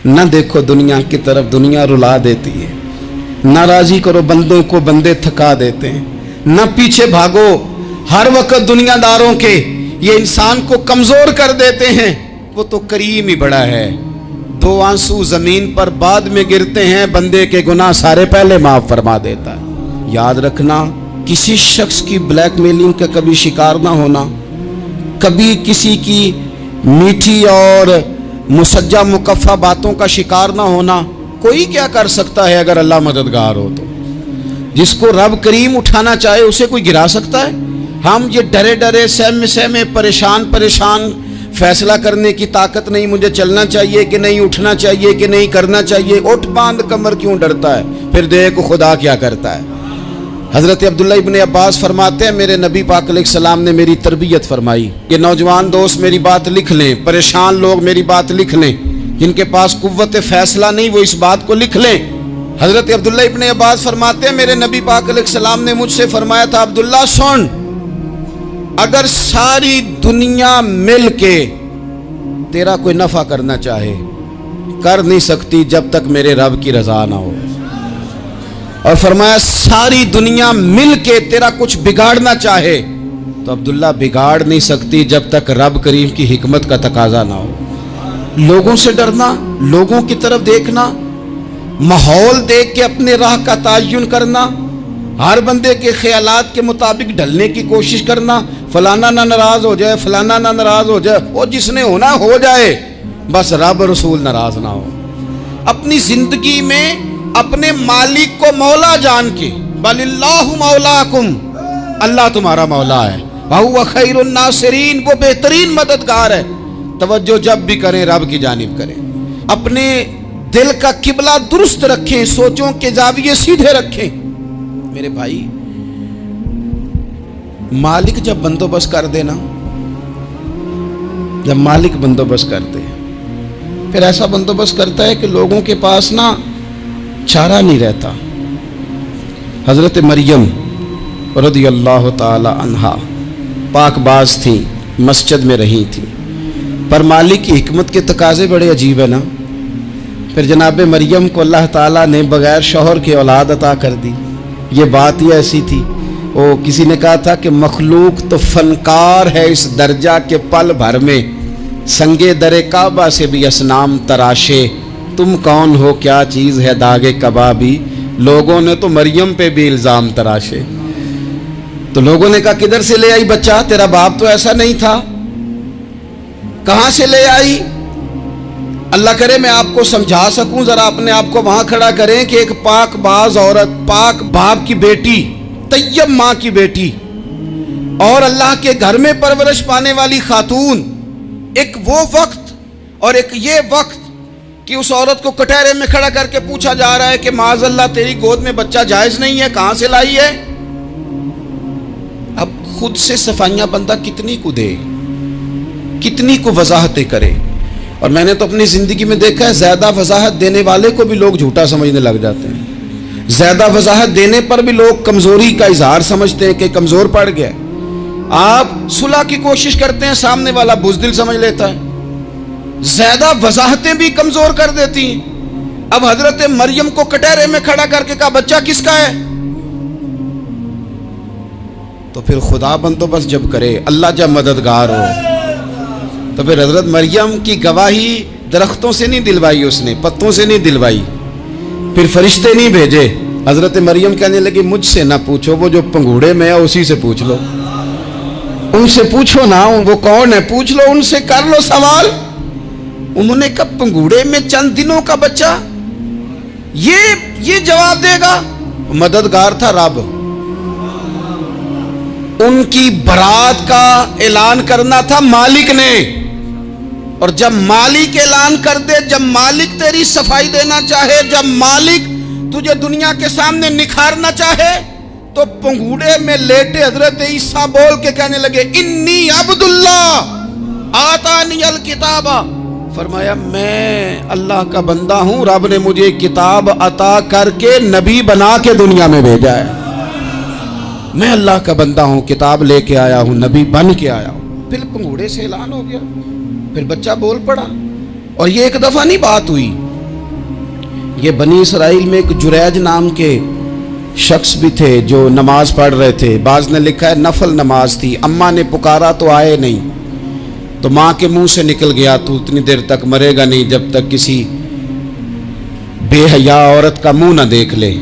نہ دیکھو دنیا کی طرف، دنیا رلا دیتی ہے، نہ راضی کرو بندوں کو، بندے تھکا دیتے ہیں، نہ پیچھے بھاگو ہر وقت دنیا داروں کے، یہ انسان کو کمزور کر دیتے ہیں۔ وہ تو کریم ہی بڑا ہے، 2 آنسو زمین پر بعد میں گرتے ہیں، بندے کے گناہ سارے پہلے معاف فرما دیتا ہے۔ یاد رکھنا، کسی شخص کی بلیک میلنگ کا کبھی شکار نہ ہونا، کبھی کسی کی میٹھی اور مسجع مکفہ باتوں کا شکار نہ ہونا۔ کوئی کیا کر سکتا ہے اگر اللہ مددگار ہو تو؟ جس کو رب کریم اٹھانا چاہے اسے کوئی گرا سکتا ہے؟ ہم یہ ڈرے ڈرے سہمے پریشان فیصلہ کرنے کی طاقت نہیں، مجھے چلنا چاہیے کہ نہیں، اٹھنا چاہیے کہ نہیں، کرنا چاہیے، اٹھ باندھ کمر کیوں ڈرتا ہے؟ پھر دیکھ خدا کیا کرتا ہے۔ حضرت عبداللہ ابن عباس فرماتے ہیں میرے نبی پاک علیہ السلام نے میری تربیت فرمائی۔ یہ نوجوان دوست میری بات لکھ لیں، پریشان لوگ میری بات لکھ لیں، جن کے پاس قوت فیصلہ نہیں وہ اس بات کو لکھ لیں۔ حضرت عبداللہ ابن عباس فرماتے ہیں میرے نبی پاک علیہ السلام نے مجھ سے فرمایا تھا، عبداللہ سن، اگر ساری دنیا مل کے تیرا کوئی نفع کرنا چاہے، کر نہیں سکتی جب تک میرے رب کی رضا نہ ہو۔ اور فرمایا ساری دنیا مل کے تیرا کچھ بگاڑنا چاہے تو عبداللہ بگاڑ نہیں سکتی جب تک رب کریم کی حکمت کا تقاضا نہ ہو۔ لوگوں سے ڈرنا، لوگوں کی طرف دیکھنا، ماحول دیکھ کے اپنے راہ کا تعین کرنا، ہر بندے کے خیالات کے مطابق ڈھلنے کی کوشش کرنا، فلانا نہ ناراض ہو جائے، فلانا نہ ناراض ہو جائے، وہ جس نے ہونا ہو جائے، بس رب رسول ناراض نہ ہو۔ اپنی زندگی میں اپنے مالک کو مولا جان کے، بل اللہ مولاکم، اللہ تمہارا مولا ہے، وَهُوَ خَيْرُ النَّاصِرِينَ، وہ بہترین مددگار ہے۔ توجہ جب بھی کریں رب کی جانب کریں، اپنے دل کا قبلہ درست رکھیں، سوچوں کے زاویے سیدھے رکھیں۔ میرے بھائی، مالک جب بندوبست کر دے نا، جب مالک بندوبست کر دے، پھر ایسا بندوبست کرتا ہے کہ لوگوں کے پاس نا چارہ نہیں رہتا۔ حضرت مریم رضی اللہ تعالی عنہا پاک باز تھیں، مسجد میں رہی تھیں، پر مالک کی حکمت کے تقاضے بڑے عجیب ہے نا۔ پھر جناب مریم کو اللہ تعالیٰ نے بغیر شوہر کے اولاد عطا کر دی۔ یہ بات ہی ایسی تھی، وہ کسی نے کہا تھا کہ مخلوق تو فنکار ہے اس درجہ کے پل بھر میں سنگے در کعبہ سے بھی اصنام تراشے، تم کون ہو کیا چیز ہے داغے کبابی، لوگوں نے تو مریم پہ بھی الزام تراشے۔ تو لوگوں نے کہا کدھر سے لے آئی بچہ، تیرا باپ تو ایسا نہیں تھا، کہاں سے لے آئی؟ اللہ کرے میں آپ کو سمجھا سکوں، ذرا اپنے آپ کو وہاں کھڑا کریں کہ ایک پاک باز عورت، پاک باپ کی بیٹی، طیب ماں کی بیٹی، اور اللہ کے گھر میں پرورش پانے والی خاتون، ایک وہ وقت اور ایک یہ وقت کہ اس عورت کو کٹہرے میں کھڑا کر کے پوچھا جا رہا ہے کہ معاذ اللہ تیری گود میں بچہ جائز نہیں ہے، کہاں سے لائی ہے؟ اب خود سے صفائیاں بندہ کتنی کو دے، کتنی کو وضاحتیں کرے۔ اور میں نے تو اپنی زندگی میں دیکھا ہے زیادہ وضاحت دینے والے کو بھی لوگ جھوٹا سمجھنے لگ جاتے ہیں، زیادہ وضاحت دینے پر بھی لوگ کمزوری کا اظہار سمجھتے ہیں کہ کمزور پڑ گیا۔ آپ صلح کی کوشش کرتے ہیں، سامنے والا بزدل سمجھ لیتا ہے، زیادہ وضاحتیں بھی کمزور کر دیتی ہیں۔ اب حضرت مریم کو کٹہرے میں کھڑا کر کے کہا بچہ کس کا ہے؟ تو پھر خدا بندوبست جب کرے، اللہ جب مددگار ہو، تو پھر حضرت مریم کی گواہی درختوں سے نہیں دلوائی، اس نے پتوں سے نہیں دلوائی، پھر فرشتے نہیں بھیجے۔ حضرت مریم کہنے لگی مجھ سے نہ پوچھو، وہ جو پنگوڑے میں ہے اسی سے پوچھ لو، ان سے پوچھو نا وہ کون ہے، پوچھ لو ان سے، کر لو سوال۔ انہوں نے کہا پنگوڑے میں چند دنوں کا بچہ، یہ جواب دے گا؟ مددگار تھا رب، ان کی برات کا اعلان کرنا تھا مالک نے، اور جب مالک اعلان کر دے، جب مالک تیری صفائی دینا چاہے، جب مالک تجھے دنیا کے سامنے نکھارنا چاہے، تو پنگوڑے میں لیٹے حضرت عیسیٰ بول کے کہنے لگے انی عبداللہ آتانی الکتاب، فرمایا میں اللہ کا بندہ ہوں، رب نے مجھے کتاب عطا کر کے نبی بنا کے دنیا میں بھیجا ہے، میں اللہ کا بندہ ہوں، کتاب لے کے آیا ہوں، نبی بن کے آیا ہوں۔ پھر پنگوڑے سے اعلان ہو گیا، پھر بچہ بول پڑا۔ اور یہ ایک دفعہ نہیں بات ہوئی، یہ بنی اسرائیل میں ایک جریج نام کے شخص بھی تھے جو نماز پڑھ رہے تھے. بعض نے لکھا ہے نفل نماز تھی. اماں نے پکارا تو آئے نہیں, تو ماں کے منہ سے نکل گیا تو اتنی دیر تک مرے گا نہیں جب تک کسی بے حیا عورت کا منہ نہ دیکھ لے.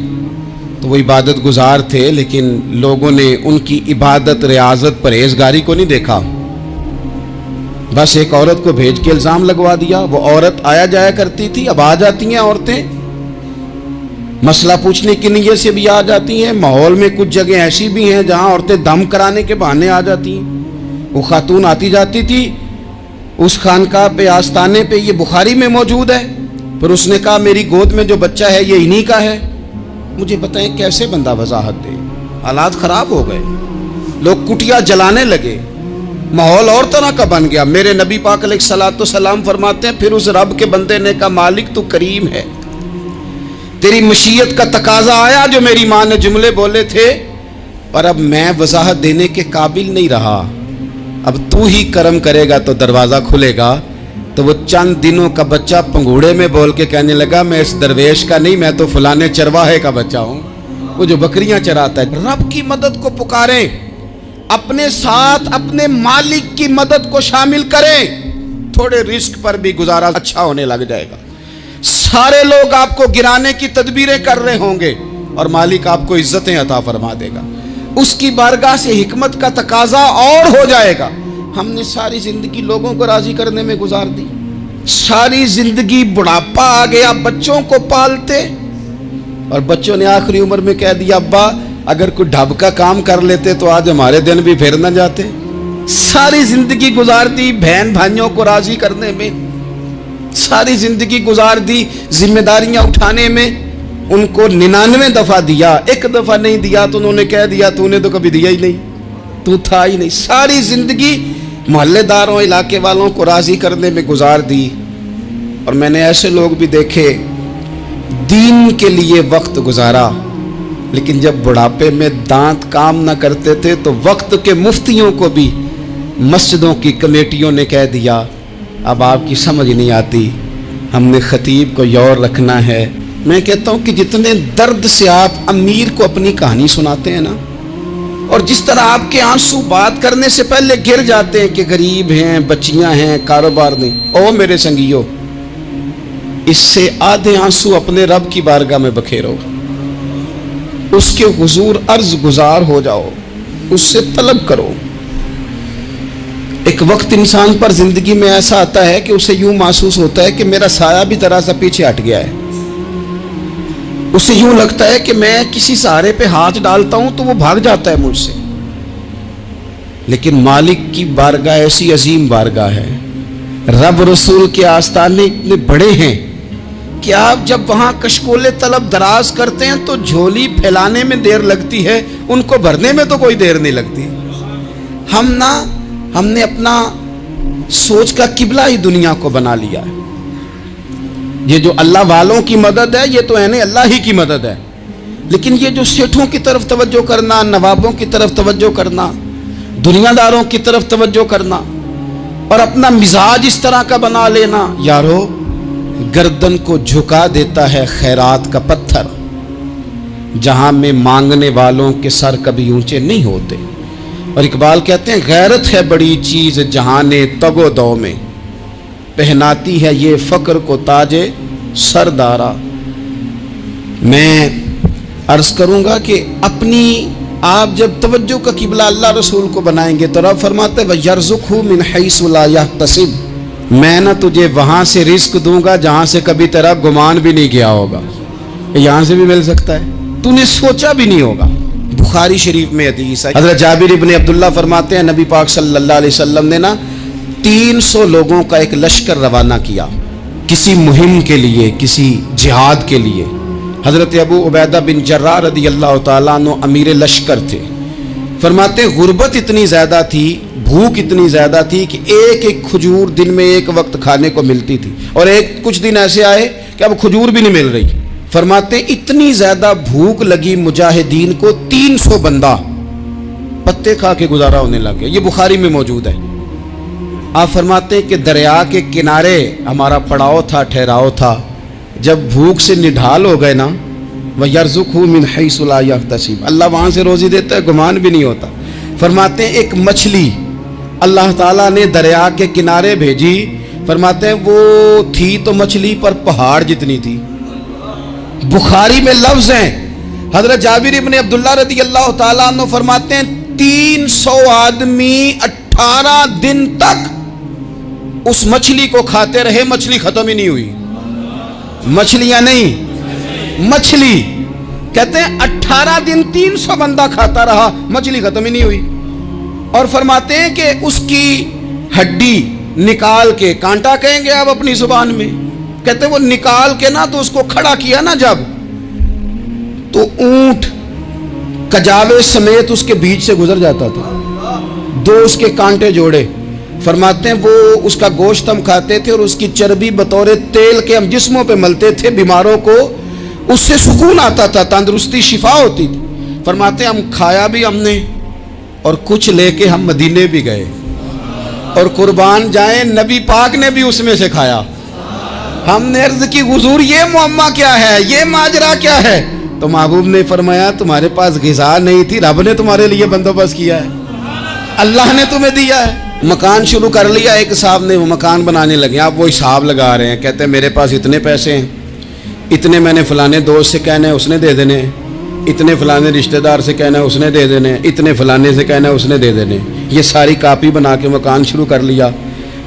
تو وہ عبادت گزار تھے, لیکن لوگوں نے ان کی عبادت, ریاضت, پرہیزگاری کو نہیں دیکھا. بس ایک عورت کو بھیج کے الزام لگوا دیا. وہ عورت آیا جایا کرتی تھی, اب آ جاتی ہیں عورتیں, مسئلہ پوچھنے کی نیت سے بھی آ جاتی ہیں. ماحول میں کچھ جگہ ایسی بھی ہیں جہاں عورتیں دم کرانے کے بہانے آ جاتی ہیں. وہ خاتون آتی جاتی تھی اس خانقاہ پہ, آستانے پہ, یہ بخاری میں موجود ہے. پھر اس نے کہا میری گود میں جو بچہ ہے یہ انہی کا ہے. مجھے بتائیں کیسے بندہ وضاحت دے. حالات خراب ہو گئے, لوگ کٹیا جلانے لگے, ماحول اور طرح کا بن گیا. میرے نبی پاک علیہ الصلوۃ والسلام فرماتے ہیں پھر اس رب کے بندے نے کہا مالک تو کریم ہے, تیری مشیت کا تقاضا آیا جو میری ماں نے جملے بولے تھے, پر اب میں وضاحت دینے کے قابل نہیں رہا, اب تو ہی کرم کرے گا تو دروازہ کھلے گا. تو وہ چند دنوں کا بچہ پنگوڑے میں بول کے کہنے لگا میں اس درویش کا نہیں, میں تو فلانے چرواہے کا بچہ ہوں, وہ جو بکریاں چراتا ہے. رب کی مدد کو پکاریں, اپنے ساتھ اپنے مالک کی مدد کو شامل کریں, تھوڑے رزق پر بھی گزارا اچھا ہونے لگ جائے گا. سارے لوگ آپ کو گرانے کی تدبیریں کر رہے ہوں گے اور مالک آپ کو عزتیں عطا فرما دے گا. اس کی بارگاہ سے حکمت کا تقاضا اور ہو جائے گا. ہم نے ساری زندگی لوگوں کو راضی کرنے میں گزار دی, ساری زندگی بڑھاپا آ گیا بچوں کو پالتے, اور بچوں نے آخری عمر میں کہہ دیا ابا اگر کوئی ڈھب کا کام کر لیتے تو آج ہمارے دن بھی پھر نہ جاتے. ساری زندگی گزار دی بہن بھائیوں کو راضی کرنے میں, ساری زندگی گزار دی ذمہ داریاں اٹھانے میں. ان کو 99 دفعہ دیا, ایک دفعہ نہیں دیا تو انہوں نے کہہ دیا تو نے تو کبھی دیا ہی نہیں, تو تھا ہی نہیں. ساری زندگی محلے داروں علاقے والوں کو راضی کرنے میں گزار دی. اور میں نے ایسے لوگ بھی دیکھے دین کے لیے وقت گزارا, لیکن جب بڑھاپے میں دانت کام نہ کرتے تھے تو وقت کے مفتیوں کو بھی مسجدوں کی کمیٹیوں نے کہہ دیا اب آپ کی سمجھ نہیں آتی, ہم نے خطیب کو یور رکھنا ہے. میں کہتا ہوں کہ جتنے درد سے آپ امیر کو اپنی کہانی سناتے ہیں نا, اور جس طرح آپ کے آنسو بات کرنے سے پہلے گر جاتے ہیں کہ غریب ہیں, بچیاں ہیں, کاروبار نہیں, او میرے سنگیو, اس سے آدھے آنسو اپنے رب کی بارگاہ میں بکھیرو, اس کے حضور عرض گزار ہو جاؤ, اس سے طلب کرو. ایک وقت انسان پر زندگی میں ایسا آتا ہے کہ اسے یوں محسوس ہوتا ہے کہ میرا سایہ بھی ذرا سا پیچھے ہٹ گیا ہے. اسے یوں لگتا ہے کہ میں کسی سہارے پہ ہاتھ ڈالتا ہوں تو وہ بھاگ جاتا ہے مجھ سے. لیکن مالک کی بارگاہ ایسی عظیم بارگاہ ہے, رب رسول کے آستانے اتنے بڑے ہیں کہ آپ جب وہاں کشکول طلب دراز کرتے ہیں تو جھولی پھیلانے میں دیر لگتی ہے, ان کو بھرنے میں تو کوئی دیر نہیں لگتی. ہم نے اپنا سوچ کا قبلہ ہی دنیا کو بنا لیا ہے. یہ جو اللہ والوں کی مدد ہے یہ تو اللہ ہی کی مدد ہے, لیکن یہ جو سیٹھوں کی طرف توجہ کرنا, نوابوں کی طرف توجہ کرنا, دنیا داروں کی طرف توجہ کرنا اور اپنا مزاج اس طرح کا بنا لینا, یارو گردن کو جھکا دیتا ہے خیرات کا پتھر, جہاں میں مانگنے والوں کے سر کبھی اونچے نہیں ہوتے. اور اقبال کہتے ہیں غیرت ہے بڑی چیز جہان تگ و دو میں, پہناتی ہے یہ فقر کو تاج سردارا. میں عرض کروں گا کہ اپنی آپ جب توجہ کا قبلہ اللہ رسول کو بنائیں گے تو رب فرماتے ہیں وَيَرْزُقْهُ مِنْ حَيْثُ لَا يَحْتَسِبُ, میں نہ تجھے وہاں سے رزق دوں گا جہاں سے کبھی تیرا گمان بھی نہیں کیا ہوگا. یہاں سے بھی مل سکتا ہے, تو نے سوچا بھی نہیں ہوگا. بخاری شریف میں حدیث ہے, حضرت جابر ابن عبداللہ فرماتے ہیں نبی پاک صلی اللہ علیہ وسلم نے 300 لوگوں کا ایک لشکر روانہ کیا کسی مہم کے لیے, کسی جہاد کے لیے. حضرت ابو عبیدہ بن جراح رضی اللہ تعالیٰ عنہ امیر لشکر تھے. فرماتے غربت اتنی زیادہ تھی, بھوک اتنی زیادہ تھی کہ ایک ایک کھجور دن میں ایک وقت کھانے کو ملتی تھی, اور کچھ دن ایسے آئے کہ اب کھجور بھی نہیں مل رہی. فرماتے اتنی زیادہ بھوک لگی مجاہدین کو 300 بندہ پتے کھا کے گزارا ہونے لگے. یہ بخاری میں موجود ہے. آپ فرماتے ہیں کہ دریا کے کنارے ہمارا پڑاؤ تھا, ٹھہراؤ تھا, जब भूख से निढाल हो गए ना, वयर्ज़ुक़हु मिन हैसु ला यहतसिब, अल्लाह वहाँ से रोज़ी देता है, गुमान भी नहीं होता। फरमाते हैं एक मछली अल्लाह ताला ने दरिया के किनारे भेजी, फरमाते हैं वो थी तो मछली पर पहाड़ जितनी थी। बुखारी में लफ्ज़ हैं, हज़रत जाबिर इब्न अब्दुल्लाह रज़ी अल्लाह ताला अन्हु फरमाते हैं 300 आदमी 18 दिन तक उस मछली को खाते रहे, मछली खत्म ही नहीं हुई। मछलियां नहीं, मछली। कहते हैं 18 दिन 300 बंदा खाता रहा, मछली खत्म ही नहीं हुई। और फरमाते हैं कि उसकी हड्डी निकाल के, कांटा कहेंगे आप अपनी जुबान में, कहते हैं वो निकाल के ना तो उसको खड़ा किया ना जब, तो ऊंट कजावे समेत उसके बीच से गुजर जाता था। 2 उसके कांटे जोड़े। फरमाते हैं वो उसका गोश्त हम खाते थे और उसकी चर्बी बतौर तेल के हम जिस्मों पे मलते थे, बीमारों को उससे सुकून आता था, तंदुरुस्ती शिफा होती थी। फरमाते हैं हम खाया भी हमने और कुछ लेके हम मदीने भी गए, और कुर्बान जाए नबी पाक ने भी उसमें से खाया। हमने अर्ज की हुजूर ये मुअम्मा क्या है, ये माजरा क्या है? तो महबूब ने फरमाया तुम्हारे पास ग़िज़ा नहीं थी, रब ने तुम्हारे लिए बंदोबस्त किया है, अल्लाह ने तुम्हें दिया है। मकान शुरू कर लिया एक साहब ने, वो मकान बनाने लगे, आप वो हिसाब लगा रहे हैं, कहते हैं मेरे पास इतने पैसे हैं, इतने मैंने फलाने दोस्त से कहना है उसने दे देने, इतने फलाने रिश्तेदार से कहना है उसने दे देने, इतने फलाने से कहना है उसने दे देने। ये सारी कापी बना के मकान शुरू कर लिया।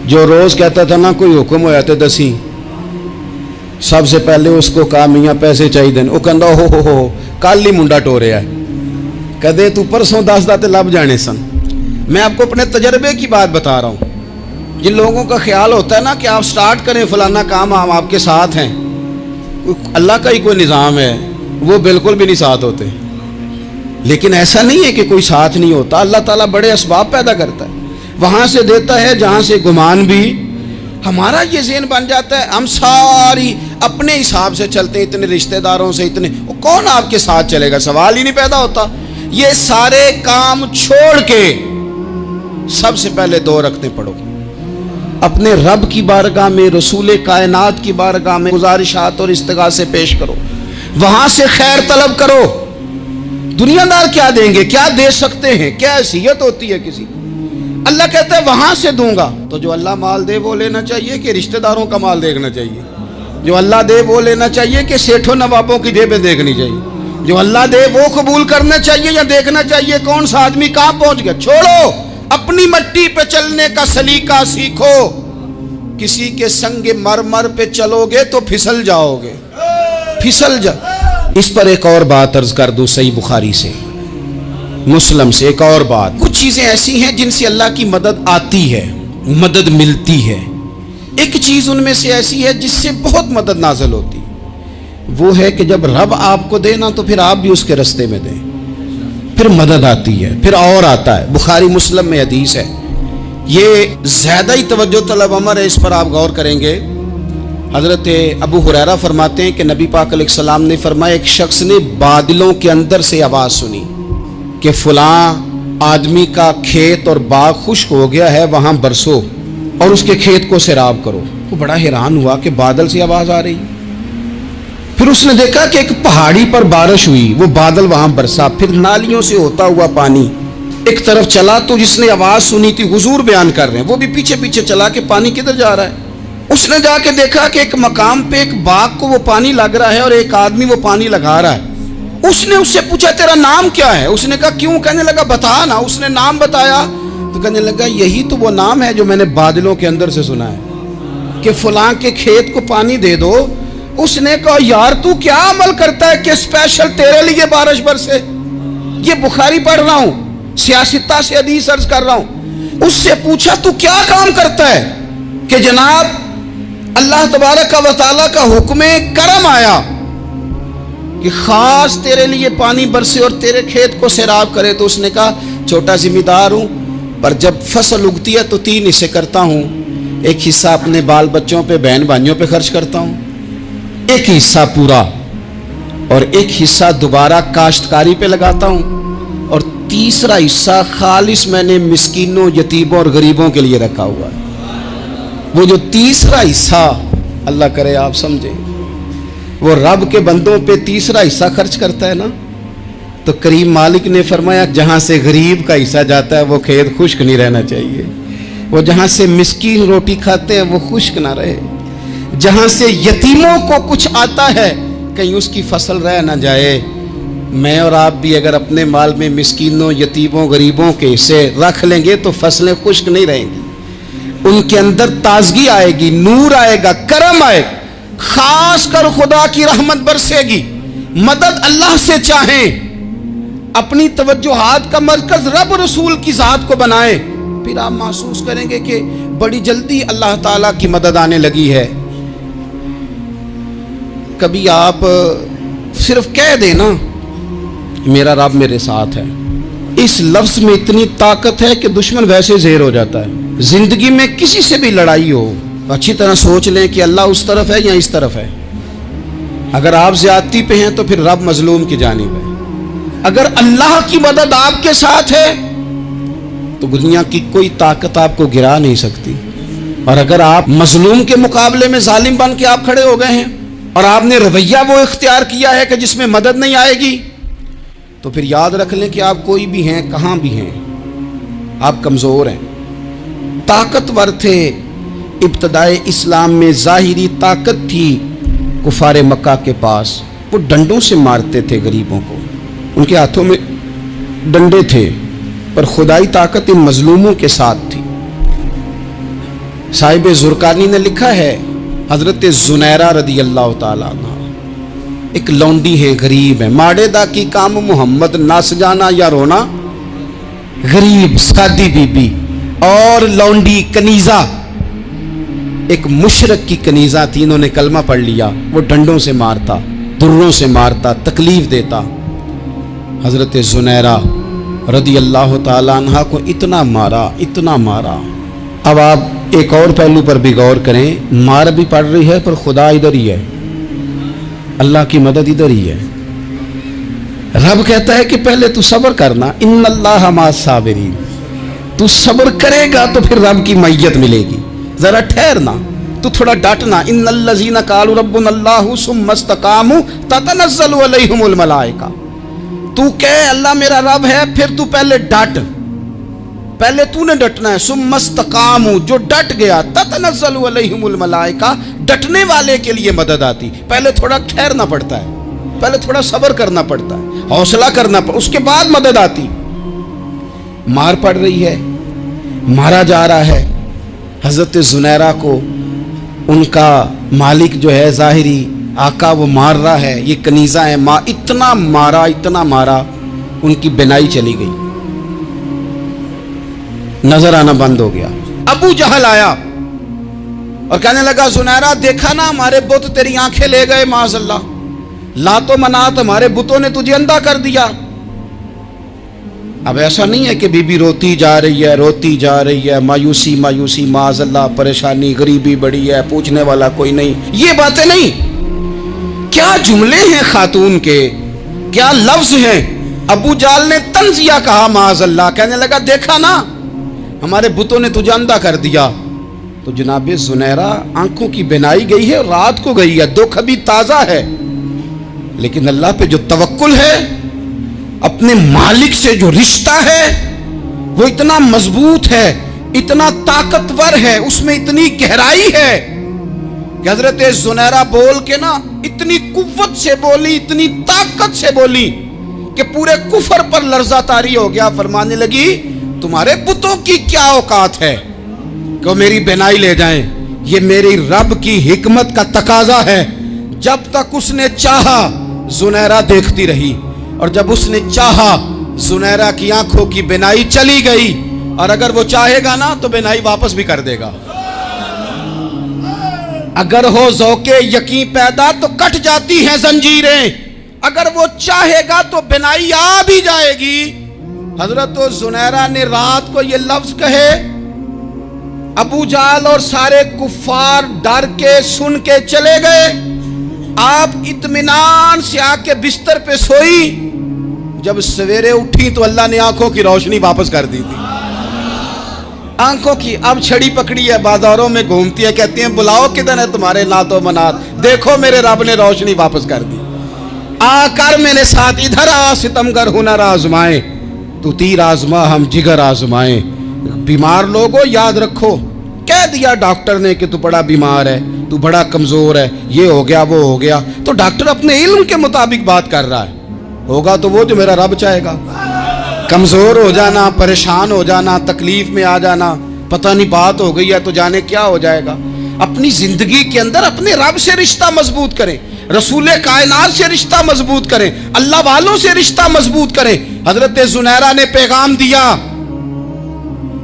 जो रोज़ कहता था ना कोई हुक्म होया तो दसी, सबसे पहले उसको कहा मियाँ पैसे चाहिए, वो कहता हो कल ही मुंडा टोरिया है, कहते तू परसों 10 दाते लब जाने सन। मैं आपको अपने तजर्बे की बात बता रहा हूँ। जिन लोगों का ख्याल होता है ना कि आप स्टार्ट करें फलाना काम, हम आपके साथ हैं, अल्लाह का ही कोई निज़ाम है, वो बिल्कुल भी नहीं साथ होते। लेकिन ऐसा नहीं है कि कोई साथ नहीं होता, अल्लाह ताला बड़े असबाब पैदा करता है, वहाँ से देता है जहाँ से गुमान भी। हमारा ये ज़हन बन जाता है, हम सारी अपने हिसाब से चलते हैं, इतने रिश्तेदारों से इतने, कौन आपके साथ चलेगा, सवाल ही नहीं पैदा होता। ये सारे काम छोड़ के सबसे पहले 2 रखते पढ़ो, अपने रब की बारगाह में, रसूल कायनात की बारगाह में गुजारिशात और इस्तिगासे पेश करो, वहां से खैर तलब करो। दुनियादार क्या देंगे, क्या दे सकते हैं, क्या हैसियत होती है किसी। अल्लाह कहता है वहां से दूंगा। तो जो अल्लाह माल दे वो लेना चाहिए कि रिश्तेदारों का माल देखना चाहिए? जो अल्लाह दे वो लेना चाहिए कि सेठों नवाबों की जेबें देखनी चाहिए? जो अल्लाह दे वो कबूल करना चाहिए या देखना चाहिए कौन सा आदमी कहां पहुंच गया? छोड़ो, अपनी मट्टी पे चलने का सलीका सीखो। किसी के संग मरमर पे चलोगे तो फिसल जाओगे, फिसल जा। इस पर एक और बात अर्ज कर दूं, सही बुखारी से, मुस्लिम से एक और बात। कुछ चीजें ऐसी हैं जिनसे अल्लाह की मदद आती है, मदद मिलती है। एक चीज उनमें से ऐसी है जिससे बहुत मदद नाज़िल होती है, वो है कि जब रब आपको दे ना तो फिर आप भी उसके रास्ते में दें, फिर मदद आती है, फिर और आता है। बुखारी मुस्लिम में हदीस है, ये ज्यादा ही तवज्जो तलब अमर है, इस पर आप गौर करेंगे। हजरत अबू हुरैरा फरमाते हैं कि नबी पाक अलैहिस्सलाम ने फरमाया, एक शख्स ने बादलों के अंदर से आवाज़ सुनी कि फलां आदमी का खेत और बाग खुश्क हो गया है, वहाँ बरसो और उसके खेत को सैराब करो। वो बड़ा हैरान हुआ कि बादल से आवाज़ आ रही। फिर उसने देखा कि एक पहाड़ी पर बारिश हुई, वो बादल वहाँ बरसा, फिर नालियों से होता हुआ पानी एक तरफ चला। तो जिसने आवाज़ सुनी थी, हुजूर बयान कर रहे हैं, वो भी पीछे पीछे चला कि पानी किधर जा रहा है। उसने जाके देखा कि एक मकाम पे एक बाग को वो पानी लग रहा है और एक आदमी वो पानी लगा रहा है। उसने उससे पूछा तेरा नाम क्या है? उसने कहा क्यों? कहने लगा बता ना। उसने नाम बताया तो कहने लगा यही तो वो नाम है जो मैंने बादलों के अंदर से सुना है कि फलां के खेत को पानी दे दो। उसने कहा यार तू क्या अमल करता है कि स्पेशल तेरे लिए बारिश बरसे? ये बुखारी पढ़ रहा हूं, सियासता से हदीस अर्ज कर रहा हूं। उससे पूछा तू क्या काम करता है कि जनाब अल्लाह तबारक व तआला का हुक्म करम आया कि खास तेरे लिए पानी बरसे और तेरे खेत को सैराब करे। तो उसने कहा छोटा जिम्मेदार हूं, पर जब फसल उगती है तो 3 हिस्से करता हूं। एक हिस्सा अपने बाल बच्चों पे, बहन भाइयों पे खर्च करता हूं, एक हिस्सा पूरा, और एक हिस्सा दोबारा काश्तकारी पे लगाता हूं, और तीसरा हिस्सा खालिस मैंने मिस्कीनों, यतीमों और गरीबों के लिए रखा हुआ है। वो जो तीसरा हिस्सा, अल्लाह करे आप समझे, वो रब के बंदों पे तीसरा हिस्सा खर्च करता है ना, तो करीम मालिक ने फरमाया जहाँ से गरीब का हिस्सा जाता है वो खेत खुश्क नहीं रहना चाहिए, वो जहाँ से मिस्कीन रोटी खाते हैं वो खुश्क ना रहे, जहाँ से यतीमों को कुछ आता है कहीं उसकी फसल रह ना जाए। मैं और आप भी अगर अपने माल में मिस्कीनों, यतीमों, गरीबों के हिस्से रख लेंगे तो फसलें खुश्क नहीं रहेंगी, उनके अंदर ताजगी आएगी, नूर आएगा, करम आएगा, खास कर खुदा की रहमत बरसेगी। मदद अल्लाह से चाहें, अपनी तवज्जुहात का मरकज रब रसूल की जात को बनाएं, फिर आप महसूस करेंगे कि बड़ी जल्दी अल्लाह ताला की मदद आने लगी है। कभी आप सिर्फ कह देना मेरा रब मेरे साथ है, इस लफ्ज में इतनी ताकत है कि दुश्मन वैसे ज़ेर हो जाता है। जिंदगी में किसी से भी लड़ाई हो अच्छी तरह सोच लें कि अल्लाह उस तरफ है या इस तरफ है। अगर आप ज्यादती पे हैं तो फिर रब मजलूम की जानिब है। अगर अल्लाह की मदद आपके साथ है तो दुनिया की कोई ताकत आपको गिरा नहीं सकती। और अगर आप मजलूम के मुकाबले में जालिम बन के आप खड़े हो गए हैं और आपने रवैया वो इख्तियार किया है कि जिसमें मदद नहीं आएगी, तो फिर याद रख लें कि आप कोई भी हैं, कहाँ भी हैं, आप कमज़ोर हैं। ताकतवर थे इब्तदाए इस्लाम में, ज़ाहिरी ताकत थी कुफारे मक्का के पास, वो डंडों से मारते थे गरीबों को, उनके हाथों में डंडे थे, पर खुदाई ताकत इन मजलूमों के साथ थी। साहिब ज़ुरकानी ने लिखा है, हज़रत ज़ुनैरा रदी अल्लाह ताला अन्हा एक लौंडी है, गरीब है, माड़े दा की काम मोहम्मद नस जाना या रोना, गरीब सादी बीबी और लौंडी कनीज़ा, एक मुशरक की कनीज़ा थी, इन्होंने कलमा पढ़ लिया, वो डंडों से मारता, दुर्रों से मारता, तकलीफ देता। हज़रत ज़ुनैरा रदी अल्लाह ताला अन्हा को इतना मारा, इतना मारा। अब आप एक और पहलू पर भी गौर करें, मार भी पड़ रही है पर खुदा इधर ही है, अल्लाह की मदद इधर ही है। रब कहता है कि पहले तू सब्र करना, इन्नल्लाह मास साबिरीन, तू सब्र करेगा तो फिर रब की मैयत मिलेगी, जरा ठहरना, तू थोड़ा डटना। इन्नल्लज़ीना क़ालू रब्बुनल्लाहु सुम्मा इस्तक़ामू ततनज़्ज़लु अलैहिमुल मलाइका, तू कह अल्लाह मेरा रब है, फिर तू पहले डट, पहले तूने डटना है। सुम्मा इस्तक़ामू, जो डट गया, ततनज़्ज़लु अलैहिमुल मलाइका, डटने वाले के लिए मदद आती। पहले थोड़ा ठहरना पड़ता है, पहले थोड़ा सब्र करना पड़ता है, हौसला करना पड़ता, उसके बाद मदद आती। मार पड़ रही है, मारा जा रहा है। हज़रत ज़ुनैरा को उनका मालिक जो है ज़ाहिरी आका वो मार रहा है, ये कनीज़ा है, इतना मारा, इतना मारा, उनकी बिनाई चली गई, नजर आना बंद हो गया। अबू जहल आया और कहने लगा, ज़ुनैरा देखा ना हमारे बुत तेरी आंखें ले गए, माज़अल्लाह, लातो मनात हमारे बुतों ने तुझे अंधा कर दिया। अब ऐसा नहीं है कि बीबी रोती जा रही है, रोती जा रही है, मायूसी मायूसी, माज़अल्लाह परेशानी, गरीबी बड़ी है, पूछने वाला कोई नहीं, ये बातें नहीं। क्या जुमले हैं खातून के, क्या लफ्ज हैं। अबू जाल ने तंजिया कहा, माज़अल्लाह, कहने लगा देखा ना हमारे बुतों ने तुझे अंधा कर दिया। तो जनाब ज़ुनैरा आंखों की बिनाई गई है, रात को गई है, दुख अभी ताज़ा है, लेकिन अल्लाह पे जो तवक्कुल है, अपने मालिक से जो रिश्ता है वो इतना मजबूत है, इतना ताकतवर है, उसमें इतनी गहराई है कि हज़रत ज़ुनैरा बोल के ना इतनी कुव्वत से बोली, इतनी ताकत से बोली कि पूरे कुफर पर लर्जा तारी हो गया। फरमाने लगी, तुम्हारे बुतों की क्या औकात है कि वो मेरी बिनाई ले जाएं, ये मेरी रब की हिकमत का तकाजा है। जब तक उसने चाहा ज़ुनैरा देखती रही, और जब उसने चाहा ज़ुनैरा की आंखों की बिनाई चली गई, और अगर वो चाहेगा ना तो बिनाई वापस भी कर देगा। अगर हो ज़ौक़े यकीन पैदा तो कट जाती हैं जंजीरें, अगर वो चाहेगा तो बिनाई आ भी जाएगी। हजरत ज़ुनैरा ने रात को ये लफ्ज कहे, अबू जाल और सारे कुफ्फार डर के सुन के चले गए। आप इत्मीनान से आके बिस्तर पे सोई, जब सवेरे उठी तो अल्लाह ने आंखों की रोशनी वापस कर दी थी। आंखों की अब छड़ी पकड़ी है, बाजारों में घूमती है, कहती हैं बुलाओ किधर है तुम्हारे नातो मनात, देखो मेरे रब ने रोशनी वापस कर दी, आकर मेरे साथ इधर आ, सितमगर हुनर आजमाए, तू तीर आजमा हम जिगर आजमाए। बीमार लोगों याद रखो, कह दिया डॉक्टर ने कि तू बड़ा बीमार है, तू बड़ा कमजोर है, ये हो गया वो हो गया, तो डॉक्टर अपने इल्म के मुताबिक बात कर रहा है, होगा तो वो जो मेरा रब चाहेगा। कमजोर हो जाना, परेशान हो जाना, तकलीफ में आ जाना, पता नहीं बात हो गई है तो जाने क्या हो जाएगा। अपनी जिंदगी के अंदर अपने रब से रिश्ता मजबूत करें, रसूले कायनात से रिश्ता मजबूत करें, अल्लाह वालों से रिश्ता मजबूत करें। हजरत जुनैरा ने पैगाम दिया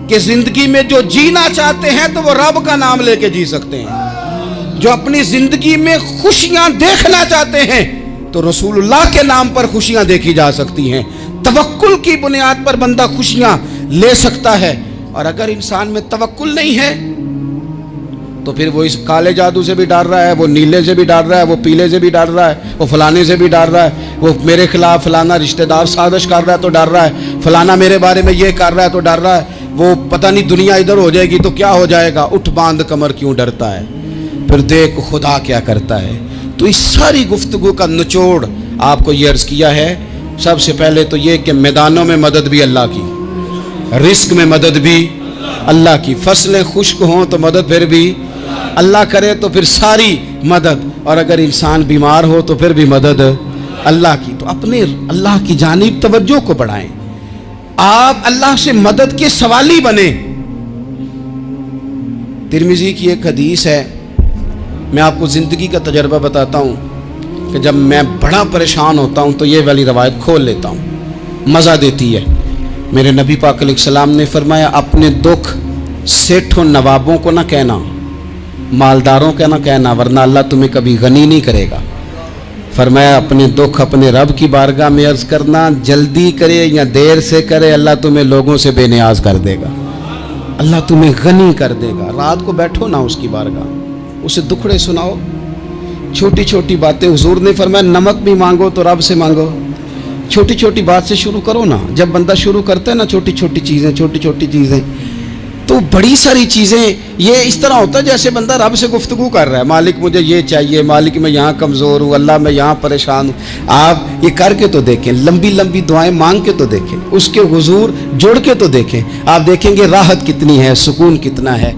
कि जिंदगी में जो जीना चाहते हैं तो वो रब का नाम लेके जी सकते हैं, जो अपनी जिंदगी में खुशियां देखना चाहते हैं तो रसूलुल्लाह के नाम पर खुशियां देखी जा सकती हैं। तवक्कुल की बुनियाद पर बंदा खुशियां ले सकता है, और अगर इंसान में तवक्कुल नहीं है तो फिर वो इस काले जादू से भी डर रहा है, वो नीले से भी डर रहा है, वो पीले से भी डर रहा है, वो फलाने से भी डर रहा है, वो मेरे खिलाफ फलाना रिश्तेदार साजिश कर रहा है तो डर रहा है, फलाना मेरे बारे में ये कर रहा है तो डर रहा है, वो पता नहीं दुनिया इधर हो जाएगी तो क्या हो जाएगा, उठ बांध कमर क्यों डरता है, फिर देख खुदा क्या करता है। तो इस सारी गुफ्तगू का निचोड़ आपको ये अर्ज किया है। सबसे पहले तो ये कि मैदानों में मदद भी अल्लाह की, रिस्क में मदद भी अल्लाह की, फसलें खुश्क हों तो मदद फिर भी अल्लाह करे, तो फिर सारी मदद, और अगर इंसान बीमार हो तो फिर भी मदद अल्लाह की। तो अपने अल्लाह की जानिब तवज्जो को बढ़ाएं, आप अल्लाह से मदद के सवाली बने। तिरमिजी की एक हदीस है, मैं आपको ज़िंदगी का तजर्बा बताता हूँ कि जब मैं बड़ा परेशान होता हूँ तो ये वाली रवायत खोल लेता हूँ, मज़ा देती है। मेरे नबी पाक अलैहिस्सलाम ने फरमाया, अपने दुख सेठों नवाबों को ना कहना, मालदारों का ना कहना, वरना अल्लाह तुम्हें कभी गनी नहीं करेगा। फरमाया अपने दुख अपने रब की बारगाह में अर्ज़ करना, जल्दी करे या देर से करे अल्लाह तुम्हें लोगों से बेनियाज कर देगा, अल्लाह तुम्हें गनी कर देगा। रात को बैठो ना उसकी बारगाह, उसे दुखड़े सुनाओ, छोटी छोटी बातें। हुजूर ने फरमाया नमक भी मांगो तो रब से मांगो, छोटी छोटी बात से शुरू करो ना। जब बंदा शुरू करता है ना छोटी छोटी चीज़ें, तो बड़ी सारी चीज़ें ये इस तरह होता है जैसे बंदा रब से गुफ्तगू कर रहा है, मालिक मुझे ये चाहिए, मालिक मैं यहाँ कमज़ोर हूँ, अल्लाह मैं यहाँ परेशान हूँ। आप ये करके तो देखें, लंबी लंबी दुआएं मांग के तो देखें, उसके हुजूर जुड़ के तो देखें, आप देखेंगे राहत कितनी है, सुकून कितना है।